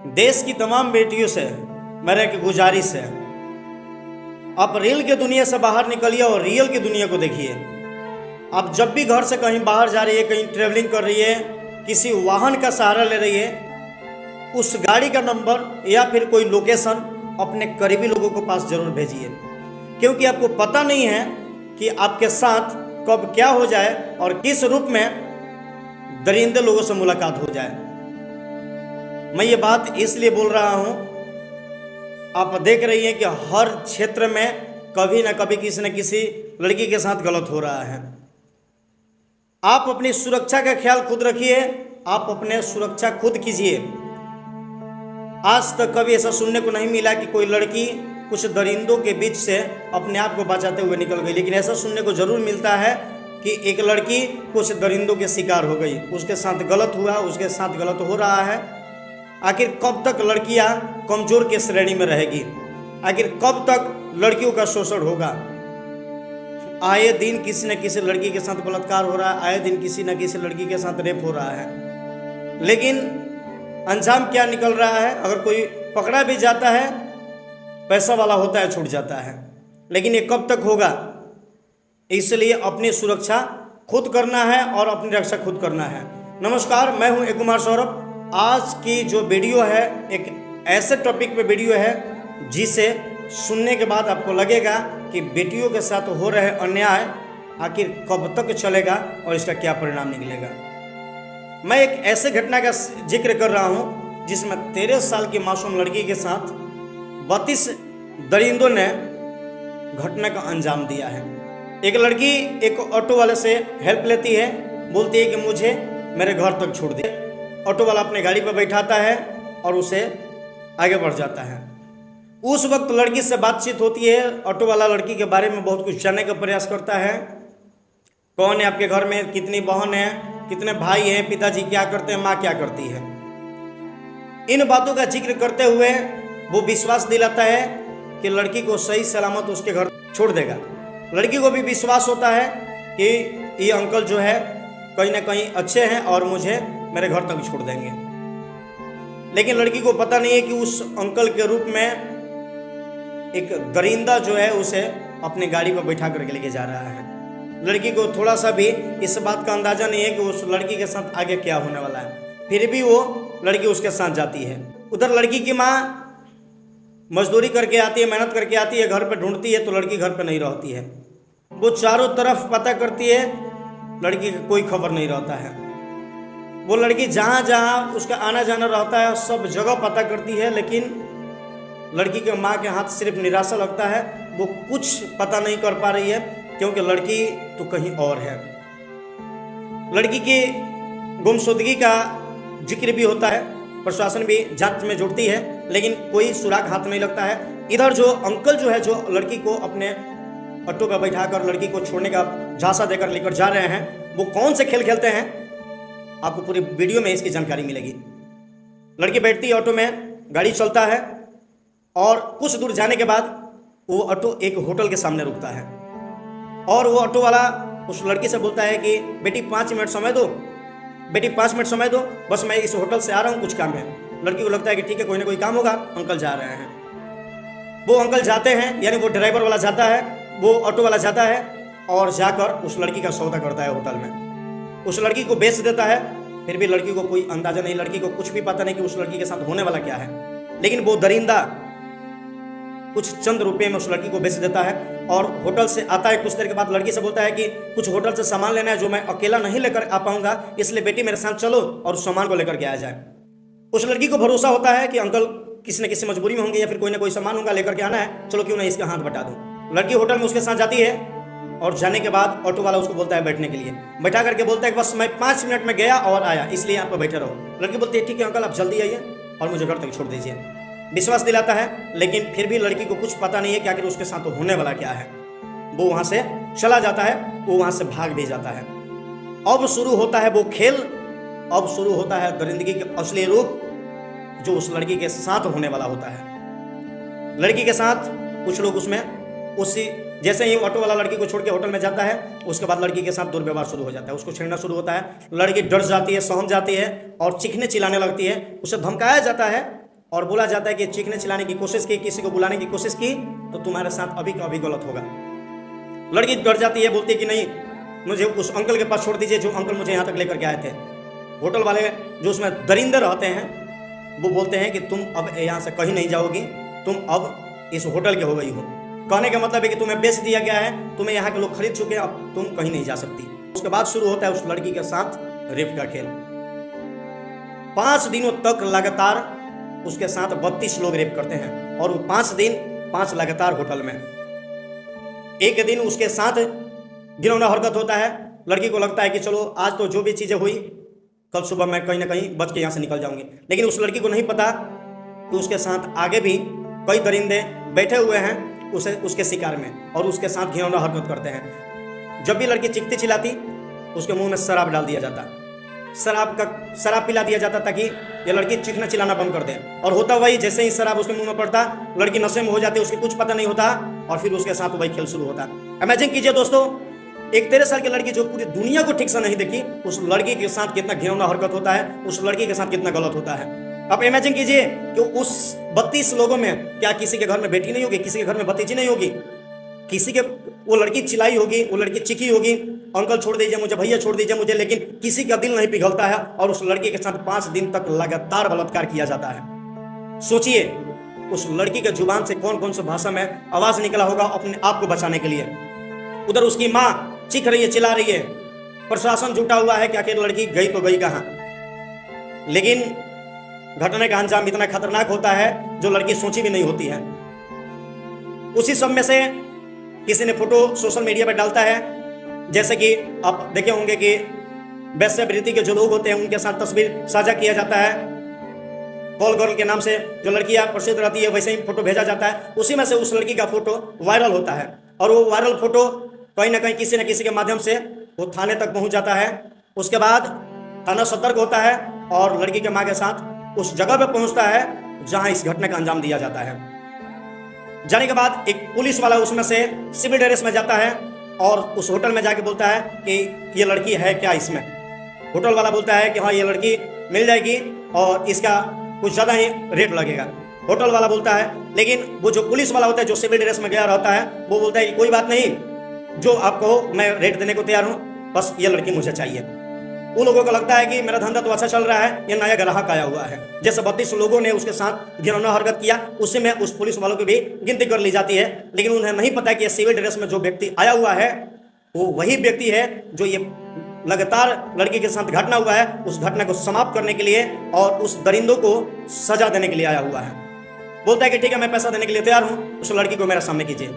देश की तमाम बेटियों से मेरा एक गुजारिश है, आप रील की दुनिया से बाहर निकलिए और रियल की दुनिया को देखिए। आप जब भी घर से कहीं बाहर जा रही है, कहीं ट्रेवलिंग कर रही है, किसी वाहन का सहारा ले रही है, उस गाड़ी का नंबर या फिर कोई लोकेशन अपने करीबी लोगों के पास जरूर भेजिए, क्योंकि आपको पता नहीं है कि आपके साथ कब क्या हो जाए और किस रूप में दरिंदे लोगों से मुलाकात हो जाए। मैं ये बात इसलिए बोल रहा हूँ, आप देख रही हैं कि हर क्षेत्र में कभी ना कभी किसी न किसी लड़की के साथ गलत हो रहा है। आप अपनी सुरक्षा का ख्याल खुद रखिए, आप अपने सुरक्षा खुद कीजिए। आज तक कभी ऐसा सुनने को नहीं मिला कि कोई लड़की कुछ दरिंदों के बीच से अपने आप को बचाते हुए निकल गई, लेकिन ऐसा सुनने को जरूर मिलता है कि एक लड़की कुछ दरिंदों के शिकार हो गई, उसके साथ गलत हुआ, उसके साथ गलत हो रहा है। आखिर कब तक लड़कियां कमजोर के श्रेणी में रहेगी? आखिर कब तक लड़कियों का शोषण होगा? आए दिन किसी न किसी लड़की के साथ बलात्कार हो रहा है, आए दिन किसी न किसी लड़की के साथ रेप हो रहा है, लेकिन अंजाम क्या निकल रहा है? अगर कोई पकड़ा भी जाता है, पैसा वाला होता है, छूट जाता है, लेकिन ये कब तक होगा? इसलिए अपनी सुरक्षा खुद करना है और अपनी रक्षा खुद करना है। नमस्कार, मैं हूं एक कुमार सौरभ। आज की जो वीडियो है एक ऐसे टॉपिक पे वीडियो है जिसे सुनने के बाद आपको लगेगा कि बेटियों के साथ हो रहे अन्याय आखिर कब तक चलेगा और इसका क्या परिणाम निकलेगा। मैं एक ऐसे घटना का जिक्र कर रहा हूं जिसमें 13 साल की मासूम लड़की के साथ 32 दरिंदों ने घटना का अंजाम दिया है। एक लड़की एक ऑटो वाले से हेल्प लेती है, बोलती है कि मुझे मेरे घर तक छोड़ दे। ऑटो वाला अपने गाड़ी पर बैठाता है और उसे आगे बढ़ जाता है। उस वक्त लड़की से बातचीत होती है। ऑटो वाला लड़की के बारे में बहुत कुछ जानने का प्रयास करता है। कौन है आपके घर में, कितनी बहन है, कितने भाई हैं, पिताजी क्या करते हैं, माँ क्या करती है। इन बातों का जिक्र करते हुए वो विश्वास दिलाता है कि लड़की को सही सलामत उसके घर छोड़ देगा। लड़की को भी विश्वास होता है कि ये अंकल जो है कहीं ना कहीं अच्छे हैं और मुझे मेरे घर तक छोड़ देंगे, लेकिन लड़की को पता नहीं है कि उस अंकल के रूप में एक दरिंदा जो है उसे अपनी गाड़ी पर बैठा करके लेके जा रहा है। लड़की को थोड़ा सा भी इस बात का अंदाजा नहीं है कि उस लड़की के साथ आगे क्या होने वाला है, फिर भी वो लड़की उसके साथ जाती है। उधर लड़की की माँ मजदूरी करके आती है, मेहनत करके आती है, घर पर ढूंढती है तो लड़की घर पर नहीं रहती है। वो चारों तरफ पता करती है, लड़की का कोई खबर नहीं रहता है। वो लड़की जहाँ जहाँ उसका आना जाना रहता है सब जगह पता करती है, लेकिन लड़की के माँ के हाथ सिर्फ निराशा लगता है। वो कुछ पता नहीं कर पा रही है क्योंकि लड़की तो कहीं और है। लड़की की गुमशुदगी का जिक्र भी होता है, प्रशासन भी जांच में जुटती है, लेकिन कोई सुराग हाथ नहीं लगता है। इधर जो अंकल जो है, जो लड़की को अपने ऑटो पर बैठाकर लड़की को छोड़ने का झांसा देकर लेकर जा रहे हैं, वो कौन से खेल खेलते हैं आपको पूरी वीडियो में इसकी जानकारी मिलेगी। लड़की बैठती है ऑटो में, गाड़ी चलता है और कुछ दूर जाने के बाद वो ऑटो एक होटल के सामने रुकता है और वो ऑटो वाला उस लड़की से बोलता है कि बेटी 5 मिनट समय दो, बेटी 5 मिनट समय दो, बस मैं इस होटल से आ रहा हूँ, कुछ काम है। लड़की को लगता है कि ठीक है, कोई ना कोई काम होगा, अंकल जा रहे हैं। वो अंकल जाते हैं, यानी वो ड्राइवर वाला जाता है, वो ऑटो वाला जाता है और जाकर उस लड़की का सौदा करता है होटल में। उस लड़की को बेच देता है, फिर भी लड़की को कोई अंदाजा नहीं, लड़की को कुछ भी पता नहीं कि उस लड़की के साथ होने वाला क्या है। लेकिन वो दरिंदा कुछ चंद रुपए में उस लड़की को बेच देता है और होटल से आता है। कुछ देर के बाद लड़की से बोलता है कि कुछ होटल से सामान लेना है जो मैं अकेला नहीं लेकर आ पाऊंगा, इसलिए बेटी मेरे साथ चलो और उस सामान को लेकर के आ जाए। उस लड़की को भरोसा होता है कि अंकल किसी न किसी मजबूरी में होंगे या फिर कोई ना कोई सामान होगा, लेकर के आना है, चलो क्यों ना इसका हाथ बटा दूं। लड़की होटल में उसके साथ जाती है और जाने के बाद ऑटो वाला उसको बोलता है बैठने के लिए, बैठा करके बोलता है कि बस मैं 5 मिनट में गया और आया, इसलिए आप बैठे रहो। लड़की बोलती है ठीक है अंकल, आप जल्दी आइए और मुझे घर तक छोड़ दीजिए। विश्वास दिलाता है, लेकिन फिर भी लड़की को कुछ पता नहीं है कि आखिर उसके साथ होने वाला क्या है। वो वहां से चला जाता है, वो वहां से भाग भी जाता है। अब शुरू होता है वो खेल, अब शुरू होता है दरिंदगी के असली रूप जो उस लड़की के साथ होने वाला होता है। लड़की के साथ कुछ लोग उसमें उसी जैसे ही ऑटो वाला लड़की को छोड़ के होटल में जाता है, उसके बाद लड़की के साथ दुर्व्यवहार शुरू हो जाता है, उसको छेड़ना शुरू होता है। लड़की डर जाती है, सहम जाती है और चीखने चिल्लाने लगती है। उसे धमकाया जाता है और बोला जाता है कि चीखने चिल्लाने की कोशिश की, किसी को बुलाने की कोशिश की, तो तुम्हारे साथ अभी का अभी गलत होगा। लड़की डर जाती है, बोलती है कि नहीं, मुझे उस अंकल के पास छोड़ दीजिए जो अंकल मुझे यहाँ तक लेकर के आए थे। होटल वाले जो उसमें दरिंदे रहते हैं वो बोलते हैं कि तुम अब यहाँ से कहीं नहीं जाओगी, तुम अब इस होटल के हो गई हो। कहने का मतलब है कि तुम्हें बेच दिया गया है, तुम्हें यहाँ के लोग खरीद चुके हैं, अब तुम कहीं नहीं जा सकती। उसके बाद शुरू होता है उस लड़की के साथ रेप का खेल। 5 दिनों तक लगातार उसके साथ 32 लोग रेप करते हैं और वो 5 दिन 5 लगातार होटल में। एक दिन उसके साथ घिनौना हरकत होता है। लड़की को लगता है कि चलो आज तो जो भी चीज़ें हुई, कल सुबह मैं कहीं ना कहीं बच के यहाँ से निकल जाऊंगी। लेकिन उस लड़की को नहीं पता कि उसके साथ आगे भी कई दरिंदे बैठे हुए हैं उसके शिकार में और उसके साथ घिनौना हरकत करते हैं। जब भी लड़की चिखती चिल्लाती उसके मुंह में शराब डाल दिया जाता, शराब पिला दिया जाता ताकि ये लड़की चीखना चिल्लाना बंद कर दे। और होता वही, जैसे ही शराब उसके मुंह में पड़ता लड़की नशे में हो जाती, उसकी कुछ पता नहीं होता और फिर उसके साथ वही खेल शुरू होता। इमेजिन कीजिए दोस्तों, एक 13 साल की लड़की जो पूरी दुनिया को ठीक से नहीं देखी, उस लड़की के साथ कितना घिनौना हरकत होता है, उस लड़की के साथ कितना गलत होता है। अब इमेजिन कीजिए कि उस 32 लोगों में क्या किसी के घर में बेटी नहीं होगी, किसी के घर में भतीजी नहीं होगी, किसी के वो लड़की चिल्लाई होगी, वो लड़की चिखी होगी, अंकल छोड़ दीजिए मुझे, भैया छोड़ दीजिए मुझे, लेकिन किसी का दिल नहीं पिघलता है और उस लड़की के साथ 5 दिन तक लगातार बलात्कार किया जाता है। सोचिए उस लड़की के जुबान से कौन कौन सी भाषा में आवाज निकला होगा अपने आप को बचाने के लिए। उधर उसकी माँ चीख रही है, चिल्ला रही है, प्रशासन जुटा हुआ है कि आखिर लड़की गई तो गई कहां। लेकिन घटने का अंजाम इतना खतरनाक होता है जो लड़की सोची भी नहीं होती है। उसी सब में से किसी ने फोटो सोशल मीडिया पर डालता है, जैसे कि आप देखे होंगे कि वेश्यावृत्ति के जो लोग होते हैं उनके साथ तस्वीर साझा किया जाता है। कॉल गर्ल के नाम से जो लड़कियां प्रसिद्ध रहती है वैसे ही फोटो भेजा जाता है। उसी में से उस लड़की का फोटो वायरल होता है और वो वायरल फोटो कहीं ना कहीं किसी न किसी के माध्यम से वो थाने तक पहुंच जाता है। उसके बाद थाना सतर्क होता है और लड़की के माँ के साथ उस जगह पे पहुंचता है जहां इस घटना का अंजाम दिया जाता है। जाने के बाद एक पुलिस वाला उसमें से सिविल ड्रेस में जाता है और उस होटल में जाके बोलता है कि ये लड़की है क्या इसमें। होटल वाला बोलता है कि हाँ ये लड़की मिल जाएगी और इसका कुछ ज़्यादा ही रेट लगेगा। होटल वाला बोलता है, लेकिन वो जो पुलिस वाला होता है जो सिविल ड्रेस में गया रहता है वो बोलता है कि कोई बात नहीं, जो आपको मैं रेट देने को तैयार हूँ, बस ये लड़की मुझे चाहिए। उन लोगों को लगता है कि मेरा धंधा तो अच्छा चल रहा है, ये नया ग्राहक आया हुआ है। जैसे 32 लोगों ने उसके साथ घिनौना हरकत किया, उसी में उस पुलिस वालों की भी गिनती कर ली जाती है। लेकिन उन्हें नहीं पता कि ये सिविल ड्रेस में जो व्यक्ति आया हुआ है वो वही व्यक्ति है जो ये लगातार लड़की के साथ घटना हुआ है उस घटना को समाप्त करने के लिए और उस दरिंदों को सजा देने के लिए आया हुआ है। बोलता है कि ठीक है मैं पैसा देने के लिए तैयार हूँ, उस लड़की को मेरे सामने कीजिए।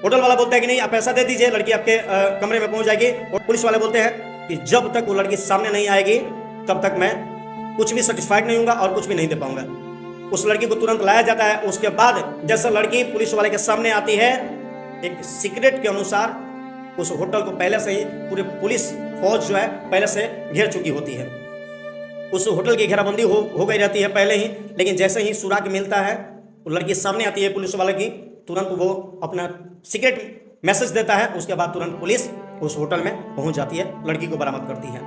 होटल वाला बोलता है कि नहीं आप पैसा दे दीजिए, लड़की आपके कमरे में पहुंच जाएगी। और पुलिस वाले बोलते हैं कि जब तक वो लड़की सामने नहीं आएगी तब तक मैं कुछ भी सेटिस्फाइड नहीं होऊंगा और कुछ भी नहीं दे पाऊंगा। उस लड़की को तुरंत लाया जाता है। उसके बाद जैसे लड़की पुलिस वाले के सामने आती है, एक सीक्रेट के अनुसार उस होटल को पहले से ही पूरे पुलिस फौज जो है पहले से घेर चुकी होती है। उस होटल की घेराबंदी हो गई रहती है पहले ही, लेकिन जैसे ही सुराग मिलता है वो लड़की सामने आती है पुलिस वाले की, तुरंत वो अपना सीक्रेट मैसेज देता है। उसके बाद तुरंत पुलिस उस होटल में पहुंच जाती है, लड़की को बरामद करती है।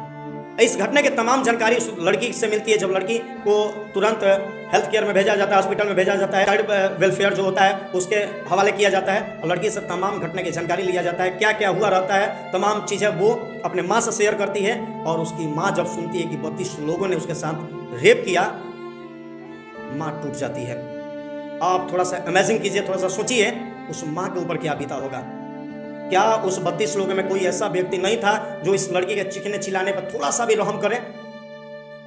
इस घटने की तमाम जानकारी उस लड़की से मिलती है। जब लड़की को तुरंत हेल्थ केयर में भेजा जाता है, हॉस्पिटल में भेजा जाता है, चाइल्ड वेलफेयर जो होता है उसके हवाले किया जाता है और लड़की से तमाम घटने की जानकारी लिया जाता है, क्या क्या हुआ रहता है, तमाम चीज़ें वो अपने माँ से शेयर करती है। और उसकी माँ जब सुनती है कि 32 लोगों ने उसके साथ रेप किया, माँ टूट जाती है। आप थोड़ा सा इमेजिन कीजिए, थोड़ा सा सोचिए उस माँ के ऊपर क्या बीता होगा। क्या उस 32 लोगों में कोई ऐसा व्यक्ति नहीं था जो इस लड़की के चीखने चिल्लाने पर थोड़ा सा भी रहम करे।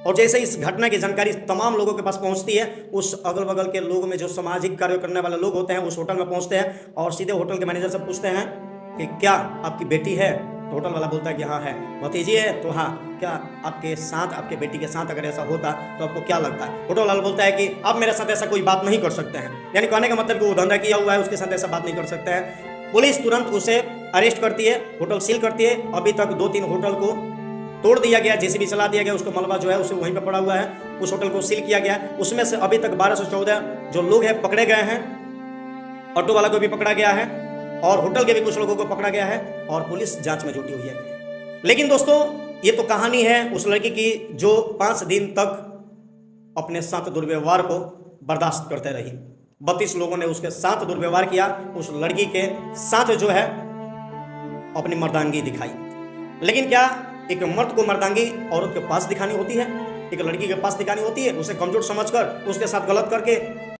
और जैसे इस घटना की जानकारी तमाम लोगों के पास पहुंचती है, उस अगल बगल के लोग में जो सामाजिक कार्य करने वाले लोग होते हैं उस होटल में पहुंचते हैं और सीधे होटल के मैनेजर से पूछते हैं कि क्या आपकी बेटी है। तो होटल वाला बोलता है कि हाँ है। भतीजी है तो हाँ, क्या आपके साथ आपके बेटी के साथ अगर ऐसा होता तो आपको क्या लगता है। होटल वाला बोलता है कि आप मेरे साथ ऐसा कोई बात नहीं कर सकते हैं, यानी कहने का मतलब कि वो धंधा किया हुआ है, उसके साथ ऐसा बात नहीं कर सकते हैं। पुलिस तुरंत उसे अरेस्ट करती है, होटल सील करती है। अभी तक 2-3 होटल को तोड़ दिया गया, जेसीबी चला दिया गया, उसका मलबा जो है उसे वहीं पर पड़ा हुआ है। उस होटल को सील किया गया। उसमें से अभी तक 12 से 14 जो लोग हैं पकड़े गए हैं। ऑटो वाला को भी पकड़ा गया है और होटल के भी कुछ लोगों को पकड़ा गया है और पुलिस जांच में जुटी हुई है। लेकिन दोस्तों ये तो कहानी है उस लड़की की जो 5 दिन तक अपने साथ दुर्व्यवहार को बर्दाश्त करते रही। 32 लोगों ने उसके साथ दुर्व्यवहार किया, उस लड़की के साथ जो है अपनी मर्दांगी दिखाई। लेकिन क्या एक मर्द को मर्दांगी औरत के पास दिखानी होती है? एक लड़की के पास दिखानी होती है? उसे कमजोर समझकर उसके साथ गलत करके